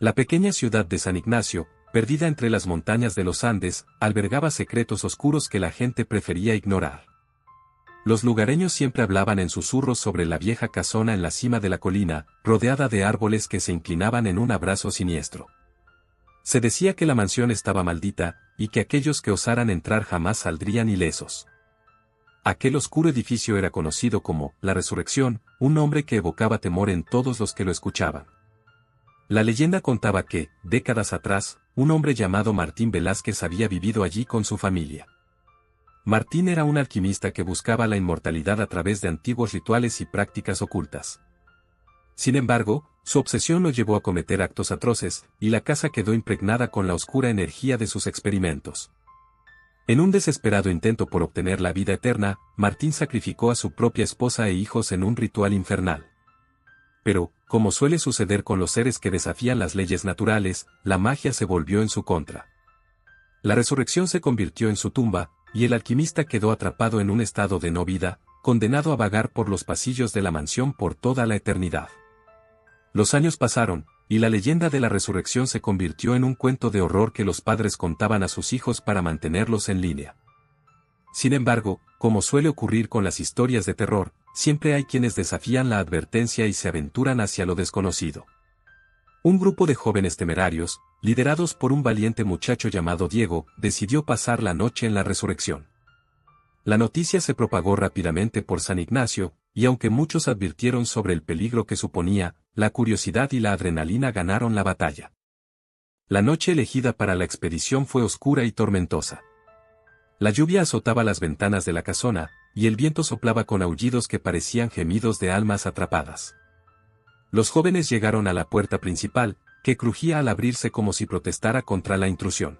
La pequeña ciudad de San Ignacio, perdida entre las montañas de los Andes, albergaba secretos oscuros que la gente prefería ignorar. Los lugareños siempre hablaban en susurros sobre la vieja casona en la cima de la colina, rodeada de árboles que se inclinaban en un abrazo siniestro. Se decía que la mansión estaba maldita, y que aquellos que osaran entrar jamás saldrían ilesos. Aquel oscuro edificio era conocido como la Resurrección, un nombre que evocaba temor en todos los que lo escuchaban. La leyenda contaba que, décadas atrás, un hombre llamado Martín Velázquez había vivido allí con su familia. Martín era un alquimista que buscaba la inmortalidad a través de antiguos rituales y prácticas ocultas. Sin embargo, su obsesión lo llevó a cometer actos atroces, y la casa quedó impregnada con la oscura energía de sus experimentos. En un desesperado intento por obtener la vida eterna, Martín sacrificó a su propia esposa e hijos en un ritual infernal. Pero, como suele suceder con los seres que desafían las leyes naturales, la magia se volvió en su contra. La resurrección se convirtió en su tumba, y el alquimista quedó atrapado en un estado de no vida, condenado a vagar por los pasillos de la mansión por toda la eternidad. Los años pasaron, y la leyenda de la resurrección se convirtió en un cuento de horror que los padres contaban a sus hijos para mantenerlos en línea. Sin embargo, como suele ocurrir con las historias de terror, siempre hay quienes desafían la advertencia y se aventuran hacia lo desconocido. Un grupo de jóvenes temerarios, liderados por un valiente muchacho llamado Diego, decidió pasar la noche en la resurrección. La noticia se propagó rápidamente por San Ignacio, y aunque muchos advirtieron sobre el peligro que suponía, la curiosidad y la adrenalina ganaron la batalla. La noche elegida para la expedición fue oscura y tormentosa. La lluvia azotaba las ventanas de la casona, y el viento soplaba con aullidos que parecían gemidos de almas atrapadas. Los jóvenes llegaron a la puerta principal, que crujía al abrirse como si protestara contra la intrusión.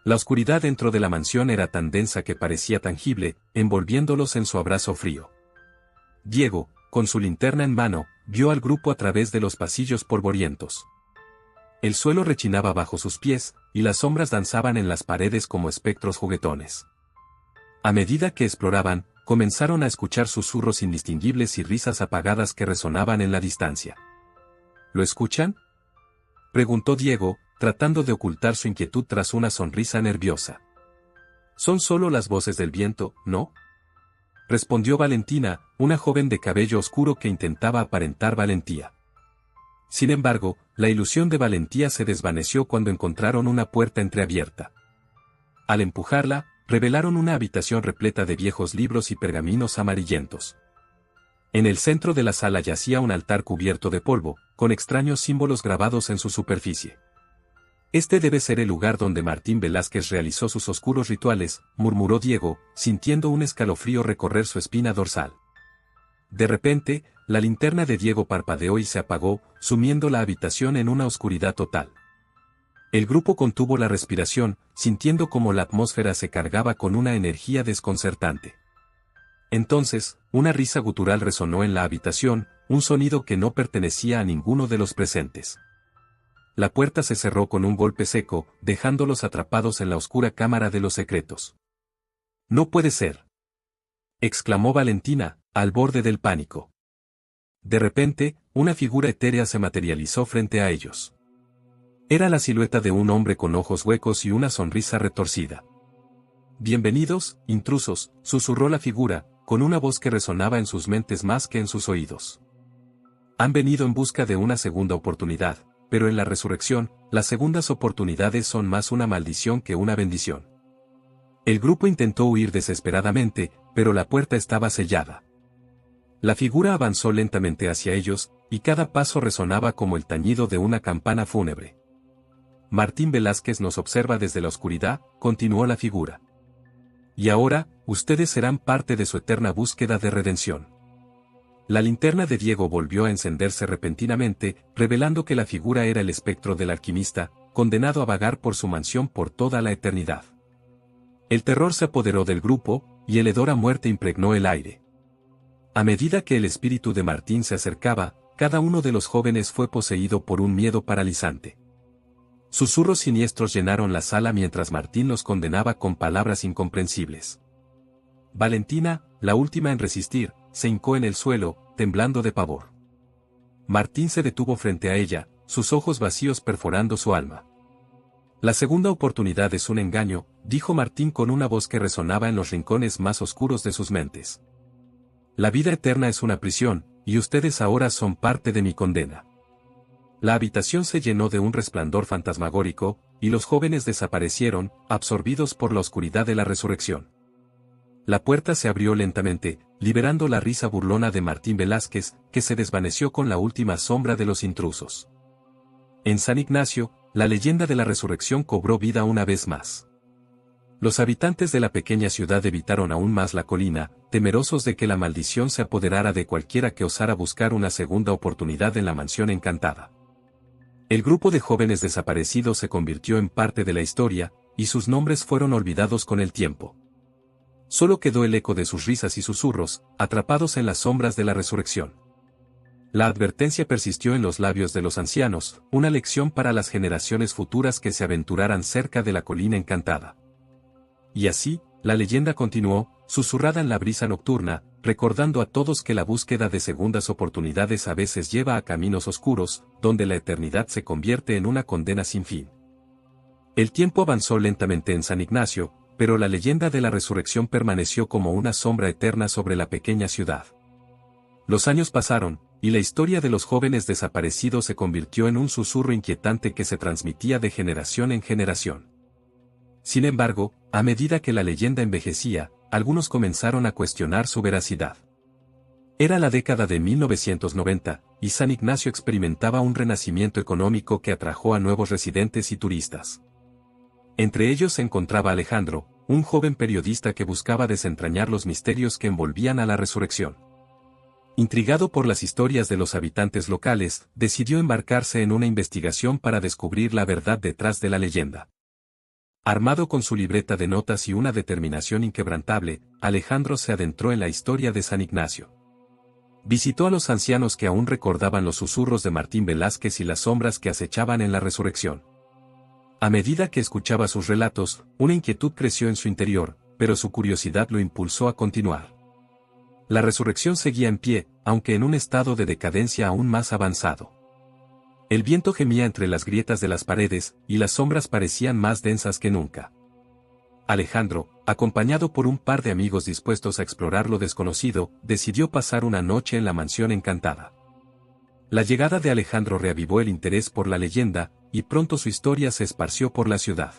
La oscuridad dentro de la mansión era tan densa que parecía tangible, envolviéndolos en su abrazo frío. Diego, con su linterna en mano, vio al grupo a través de los pasillos polvorientos. El suelo rechinaba bajo sus pies, y las sombras danzaban en las paredes como espectros juguetones. A medida que exploraban, comenzaron a escuchar susurros indistinguibles y risas apagadas que resonaban en la distancia. ¿Lo escuchan?, preguntó Diego, tratando de ocultar su inquietud tras una sonrisa nerviosa. Son solo las voces del viento, ¿no?, respondió Valentina, una joven de cabello oscuro que intentaba aparentar valentía. Sin embargo, la ilusión de valentía se desvaneció cuando encontraron una puerta entreabierta. Al empujarla, revelaron una habitación repleta de viejos libros y pergaminos amarillentos. En el centro de la sala yacía un altar cubierto de polvo, con extraños símbolos grabados en su superficie. Este debe ser el lugar donde Martín Velázquez realizó sus oscuros rituales, murmuró Diego, sintiendo un escalofrío recorrer su espina dorsal. De repente, la linterna de Diego parpadeó y se apagó, sumiendo la habitación en una oscuridad total. El grupo contuvo la respiración, sintiendo como la atmósfera se cargaba con una energía desconcertante. Entonces, una risa gutural resonó en la habitación, un sonido que no pertenecía a ninguno de los presentes. La puerta se cerró con un golpe seco, dejándolos atrapados en la oscura cámara de los secretos. «No puede ser», exclamó Valentina, al borde del pánico. De repente, una figura etérea se materializó frente a ellos. Era la silueta de un hombre con ojos huecos y una sonrisa retorcida. «Bienvenidos, intrusos», susurró la figura, con una voz que resonaba en sus mentes más que en sus oídos. «Han venido en busca de una segunda oportunidad, pero en la resurrección, las segundas oportunidades son más una maldición que una bendición». El grupo intentó huir desesperadamente, pero la puerta estaba sellada. La figura avanzó lentamente hacia ellos, y cada paso resonaba como el tañido de una campana fúnebre. «Martín Velázquez nos observa desde la oscuridad», continuó la figura. «Y ahora, ustedes serán parte de su eterna búsqueda de redención». La linterna de Diego volvió a encenderse repentinamente, revelando que la figura era el espectro del alquimista, condenado a vagar por su mansión por toda la eternidad. El terror se apoderó del grupo, y el hedor a muerte impregnó el aire. A medida que el espíritu de Martín se acercaba, cada uno de los jóvenes fue poseído por un miedo paralizante. Susurros siniestros llenaron la sala mientras Martín los condenaba con palabras incomprensibles. Valentina, la última en resistir, se hincó en el suelo, temblando de pavor. Martín se detuvo frente a ella, sus ojos vacíos perforando su alma. La segunda oportunidad es un engaño, dijo Martín con una voz que resonaba en los rincones más oscuros de sus mentes. La vida eterna es una prisión, y ustedes ahora son parte de mi condena. La habitación se llenó de un resplandor fantasmagórico, y los jóvenes desaparecieron, absorbidos por la oscuridad de la resurrección. La puerta se abrió lentamente, liberando la risa burlona de Martín Velázquez, que se desvaneció con la última sombra de los intrusos. En San Ignacio, la leyenda de la resurrección cobró vida una vez más. Los habitantes de la pequeña ciudad evitaron aún más la colina, temerosos de que la maldición se apoderara de cualquiera que osara buscar una segunda oportunidad en la mansión encantada. El grupo de jóvenes desaparecidos se convirtió en parte de la historia, y sus nombres fueron olvidados con el tiempo. Solo quedó el eco de sus risas y susurros, atrapados en las sombras de la resurrección. La advertencia persistió en los labios de los ancianos, una lección para las generaciones futuras que se aventuraran cerca de la colina encantada. Y así, la leyenda continuó, susurrada en la brisa nocturna, recordando a todos que la búsqueda de segundas oportunidades a veces lleva a caminos oscuros, donde la eternidad se convierte en una condena sin fin. El tiempo avanzó lentamente en San Ignacio, pero la leyenda de la resurrección permaneció como una sombra eterna sobre la pequeña ciudad. Los años pasaron, y la historia de los jóvenes desaparecidos se convirtió en un susurro inquietante que se transmitía de generación en generación. Sin embargo, a medida que la leyenda envejecía, algunos comenzaron a cuestionar su veracidad. Era la década de 1990, y San Ignacio experimentaba un renacimiento económico que atrajo a nuevos residentes y turistas. Entre ellos se encontraba Alejandro, un joven periodista que buscaba desentrañar los misterios que envolvían a la resurrección. Intrigado por las historias de los habitantes locales, decidió embarcarse en una investigación para descubrir la verdad detrás de la leyenda. Armado con su libreta de notas y una determinación inquebrantable, Alejandro se adentró en la historia de San Ignacio. Visitó a los ancianos que aún recordaban los susurros de Martín Velázquez y las sombras que acechaban en la resurrección. A medida que escuchaba sus relatos, una inquietud creció en su interior, pero su curiosidad lo impulsó a continuar. La resurrección seguía en pie, aunque en un estado de decadencia aún más avanzado. El viento gemía entre las grietas de las paredes, y las sombras parecían más densas que nunca. Alejandro, acompañado por un par de amigos dispuestos a explorar lo desconocido, decidió pasar una noche en la mansión encantada. La llegada de Alejandro reavivó el interés por la leyenda, y pronto su historia se esparció por la ciudad.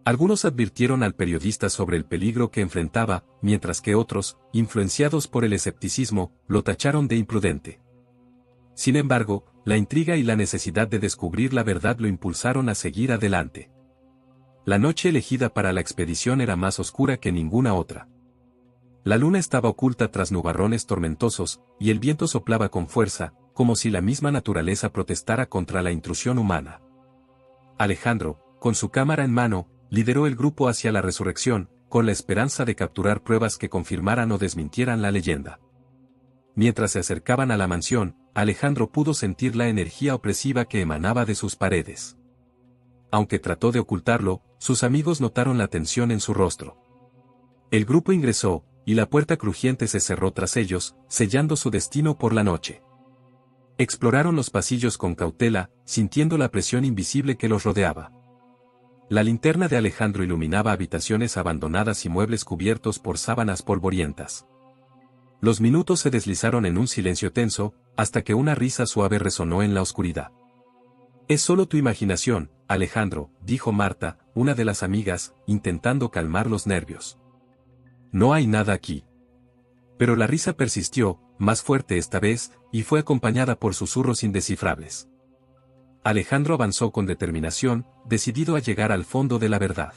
Algunos advirtieron al periodista sobre el peligro que enfrentaba, mientras que otros, influenciados por el escepticismo, lo tacharon de imprudente. Sin embargo, la intriga y la necesidad de descubrir la verdad lo impulsaron a seguir adelante. La noche elegida para la expedición era más oscura que ninguna otra. La luna estaba oculta tras nubarrones tormentosos, y el viento soplaba con fuerza, como si la misma naturaleza protestara contra la intrusión humana. Alejandro, con su cámara en mano, lideró el grupo hacia la resurrección, con la esperanza de capturar pruebas que confirmaran o desmintieran la leyenda. Mientras se acercaban a la mansión, Alejandro pudo sentir la energía opresiva que emanaba de sus paredes. Aunque trató de ocultarlo, sus amigos notaron la tensión en su rostro. El grupo ingresó, y la puerta crujiente se cerró tras ellos, sellando su destino por la noche. Exploraron los pasillos con cautela, sintiendo la presión invisible que los rodeaba. La linterna de Alejandro iluminaba habitaciones abandonadas y muebles cubiertos por sábanas polvorientas. Los minutos se deslizaron en un silencio tenso, hasta que una risa suave resonó en la oscuridad. «Es solo tu imaginación, Alejandro», dijo Marta, una de las amigas, intentando calmar los nervios. «No hay nada aquí». Pero la risa persistió, más fuerte esta vez, y fue acompañada por susurros indescifrables. Alejandro avanzó con determinación, decidido a llegar al fondo de la verdad.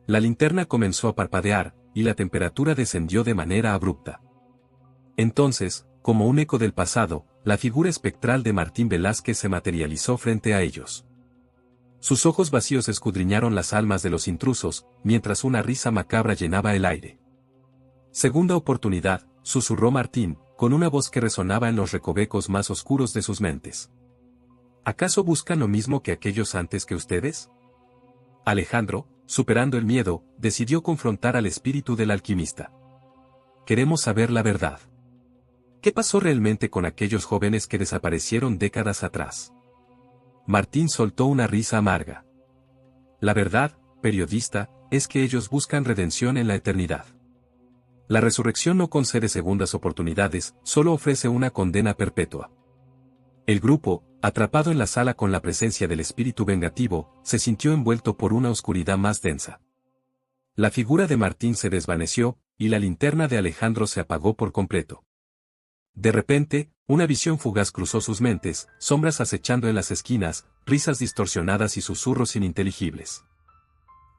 La linterna comenzó a parpadear, y la temperatura descendió de manera abrupta. Entonces, como un eco del pasado, la figura espectral de Martín Velázquez se materializó frente a ellos. Sus ojos vacíos escudriñaron las almas de los intrusos, mientras una risa macabra llenaba el aire. «Segunda oportunidad», susurró Martín, con una voz que resonaba en los recovecos más oscuros de sus mentes. «¿Acaso buscan lo mismo que aquellos antes que ustedes?» Alejandro, superando el miedo, decidió confrontar al espíritu del alquimista. «Queremos saber la verdad. ¿Qué pasó realmente con aquellos jóvenes que desaparecieron décadas atrás? Martín soltó una risa amarga. La verdad, periodista, es que ellos buscan redención en la eternidad. La resurrección no concede segundas oportunidades, solo ofrece una condena perpetua. El grupo, atrapado en la sala con la presencia del espíritu vengativo, se sintió envuelto por una oscuridad más densa. La figura de Martín se desvaneció, y la linterna de Alejandro se apagó por completo. De repente, una visión fugaz cruzó sus mentes, sombras acechando en las esquinas, risas distorsionadas y susurros ininteligibles.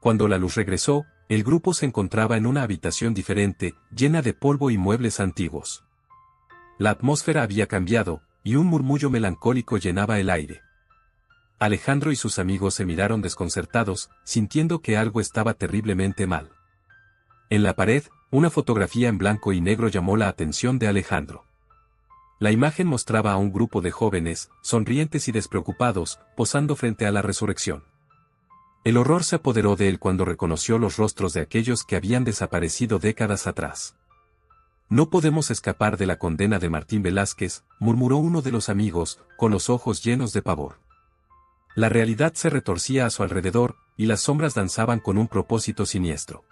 Cuando la luz regresó, el grupo se encontraba en una habitación diferente, llena de polvo y muebles antiguos. La atmósfera había cambiado, y un murmullo melancólico llenaba el aire. Alejandro y sus amigos se miraron desconcertados, sintiendo que algo estaba terriblemente mal. En la pared, una fotografía en blanco y negro llamó la atención de Alejandro. La imagen mostraba a un grupo de jóvenes, sonrientes y despreocupados, posando frente a la resurrección. El horror se apoderó de él cuando reconoció los rostros de aquellos que habían desaparecido décadas atrás. No podemos escapar de la condena de Martín Velázquez, murmuró uno de los amigos, con los ojos llenos de pavor. La realidad se retorcía a su alrededor, y las sombras danzaban con un propósito siniestro.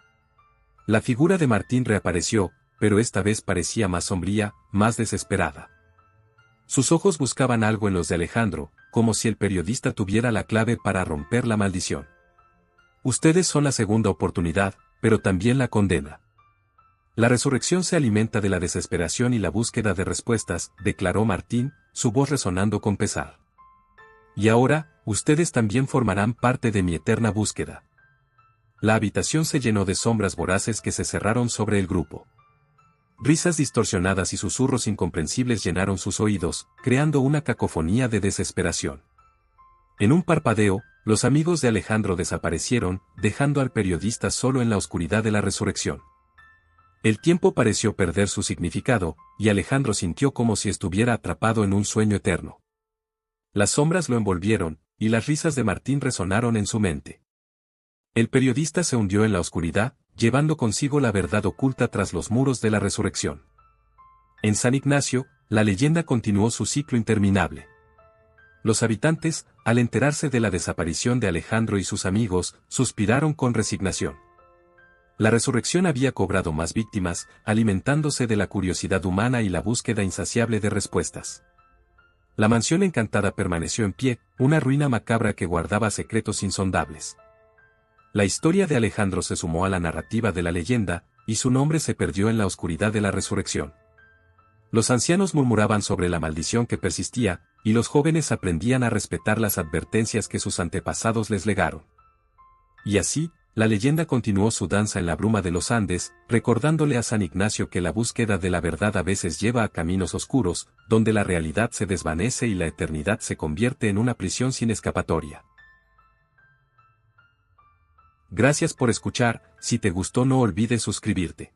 La figura de Martín reapareció, pero esta vez parecía más sombría, más desesperada. Sus ojos buscaban algo en los de Alejandro, como si el periodista tuviera la clave para romper la maldición. Ustedes son la segunda oportunidad, pero también la condena. La resurrección se alimenta de la desesperación y la búsqueda de respuestas, declaró Martín, su voz resonando con pesar. Y ahora, ustedes también formarán parte de mi eterna búsqueda. La habitación se llenó de sombras voraces que se cerraron sobre el grupo. Risas distorsionadas y susurros incomprensibles llenaron sus oídos, creando una cacofonía de desesperación. En un parpadeo, los amigos de Alejandro desaparecieron, dejando al periodista solo en la oscuridad de la resurrección. El tiempo pareció perder su significado, y Alejandro sintió como si estuviera atrapado en un sueño eterno. Las sombras lo envolvieron, y las risas de Martín resonaron en su mente. El periodista se hundió en la oscuridad, llevando consigo la verdad oculta tras los muros de la resurrección. En San Ignacio, la leyenda continuó su ciclo interminable. Los habitantes, al enterarse de la desaparición de Alejandro y sus amigos, suspiraron con resignación. La resurrección había cobrado más víctimas, alimentándose de la curiosidad humana y la búsqueda insaciable de respuestas. La mansión encantada permaneció en pie, una ruina macabra que guardaba secretos insondables. La historia de Alejandro se sumó a la narrativa de la leyenda, y su nombre se perdió en la oscuridad de la resurrección. Los ancianos murmuraban sobre la maldición que persistía, y los jóvenes aprendían a respetar las advertencias que sus antepasados les legaron. Y así, la leyenda continuó su danza en la bruma de los Andes, recordándole a San Ignacio que la búsqueda de la verdad a veces lleva a caminos oscuros, donde la realidad se desvanece y la eternidad se convierte en una prisión sin escapatoria. Gracias por escuchar, si te gustó no olvides suscribirte.